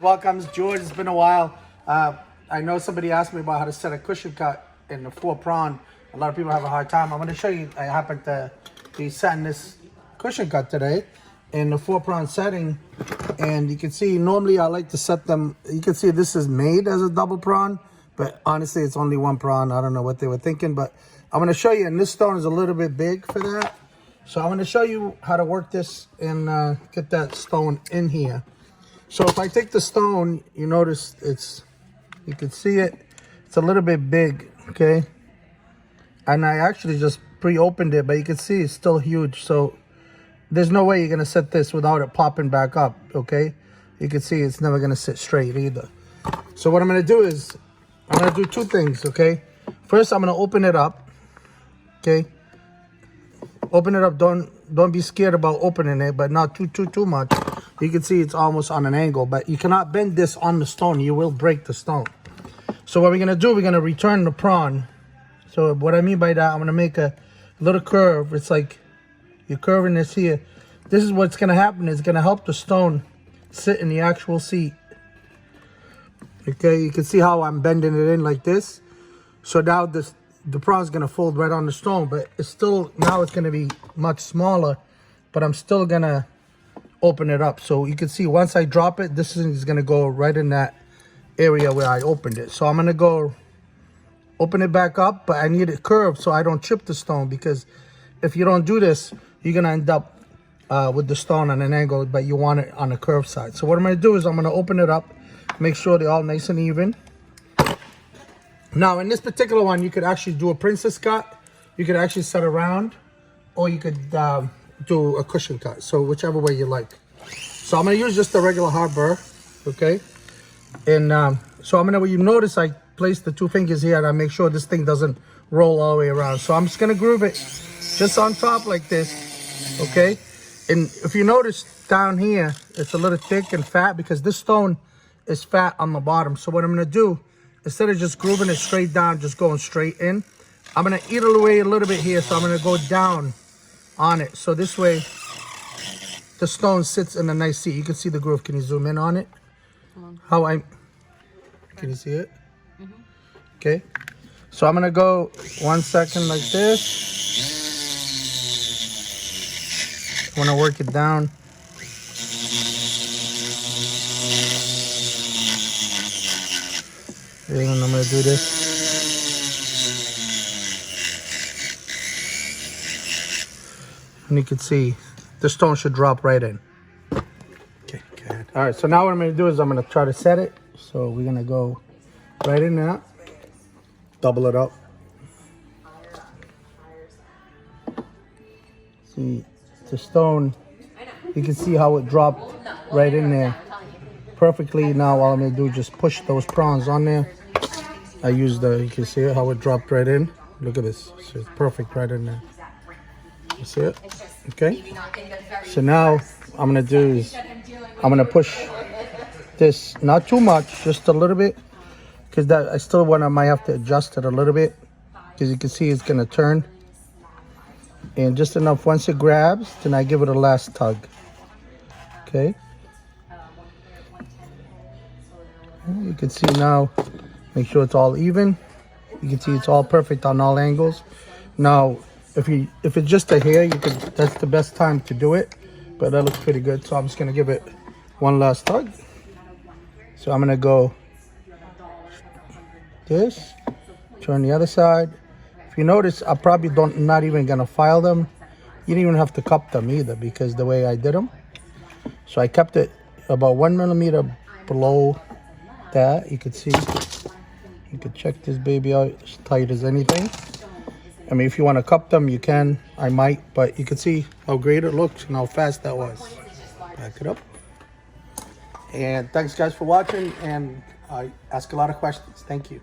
Welcome, George. It's been a while. I know somebody asked me about how to set a cushion cut in the 4-prong. A lot of people have a hard time. I'm going to show you. I happen to be setting this cushion cut today in the 4-prong setting. And you can see, normally I like to set them. You can see this is made as a double prong, but honestly, it's only 1 prong. I don't know what they were thinking, but I'm going to show you. And this stone is a little bit big for that. So I'm going to show you how to work this and get that stone in here. So if I take the stone, you notice you can see it's a little bit big, okay? And I actually just pre-opened it, but you can see it's still huge. So there's no way you're gonna set this without it popping back up, okay? You can see it's never gonna sit straight either. So what I'm gonna do is, I'm gonna do 2 things, okay? First, I'm gonna open it up, okay? Open it up, don't be scared about opening it, but not too much. You can see it's almost on an angle, but you cannot bend this on the stone. You will break the stone. So what we're gonna do, we're gonna return the prong. So what I mean by that, I'm gonna make a little curve. It's like you're curving this here. This is what's gonna happen. It's gonna help the stone sit in the actual seat. Okay, you can see how I'm bending it in like this. So now the prong is gonna fold right on the stone, but it's still, now it's gonna be much smaller, but I'm still gonna open it up. So you can see once I drop it, this is gonna go right in that area where I opened it. So I'm gonna go open it back up, but I need it curved so I don't chip the stone, because if you don't do this, you're gonna end up with the stone on an angle, but you want it on the curved side. So what I'm gonna do is I'm gonna open it up, make sure they're all nice and even. Now in this particular one, you could actually do a princess cut, you could actually set around, or you could do a cushion cut, so whichever way you like. So I'm gonna use just a regular hard burr, okay? And so I'm gonna, you notice I place the 2 fingers here and I make sure this thing doesn't roll all the way around. So I'm just gonna groove it just on top like this, okay? And if you notice down here, it's a little thick and fat because this stone is fat on the bottom. So what I'm gonna do, instead of just grooving it straight down, just going straight in, I'm gonna eat it away a little bit here. So I'm gonna go down on it, so this way the stone sits in a nice seat. You can see the groove. Can you zoom in on it? Can you see it? Okay, so I'm gonna go 1 second like this. I want to work it down. And I'm gonna do this. And you can see the stone should drop right in. Okay, good. All right, so now what I'm gonna do is I'm gonna try to set it. So we're gonna go right in there, double it up. See the stone, you can see how it dropped right in there perfectly. Now all I'm gonna do is just push those prongs on there. I used you can see it, how it dropped right in. Look at this, so it's perfect right in there. You see it? Okay. So now I'm gonna do is I'm gonna push this, not too much, just a little bit, because that I still might have to adjust it a little bit, because you can see it's gonna turn, and just enough. Once it grabs, then I give it a last tug. Okay. You can see now. Make sure it's all even. You can see it's all perfect on all angles. Now, if it's just a hair, that's the best time to do it, but that looks pretty good. So I'm just gonna give it one last tug. So I'm gonna go this, turn the other side. If you notice, I probably not even gonna file them. You don't even have to cup them either, because the way I did them. So I kept it about 1 millimeter below that. You could see, you could check this baby out as tight as anything. I mean, if you want to cup them, you can. I might, but you can see how great it looks and how fast that was. Back it up. And thanks, guys, for watching. And I ask a lot of questions. Thank you.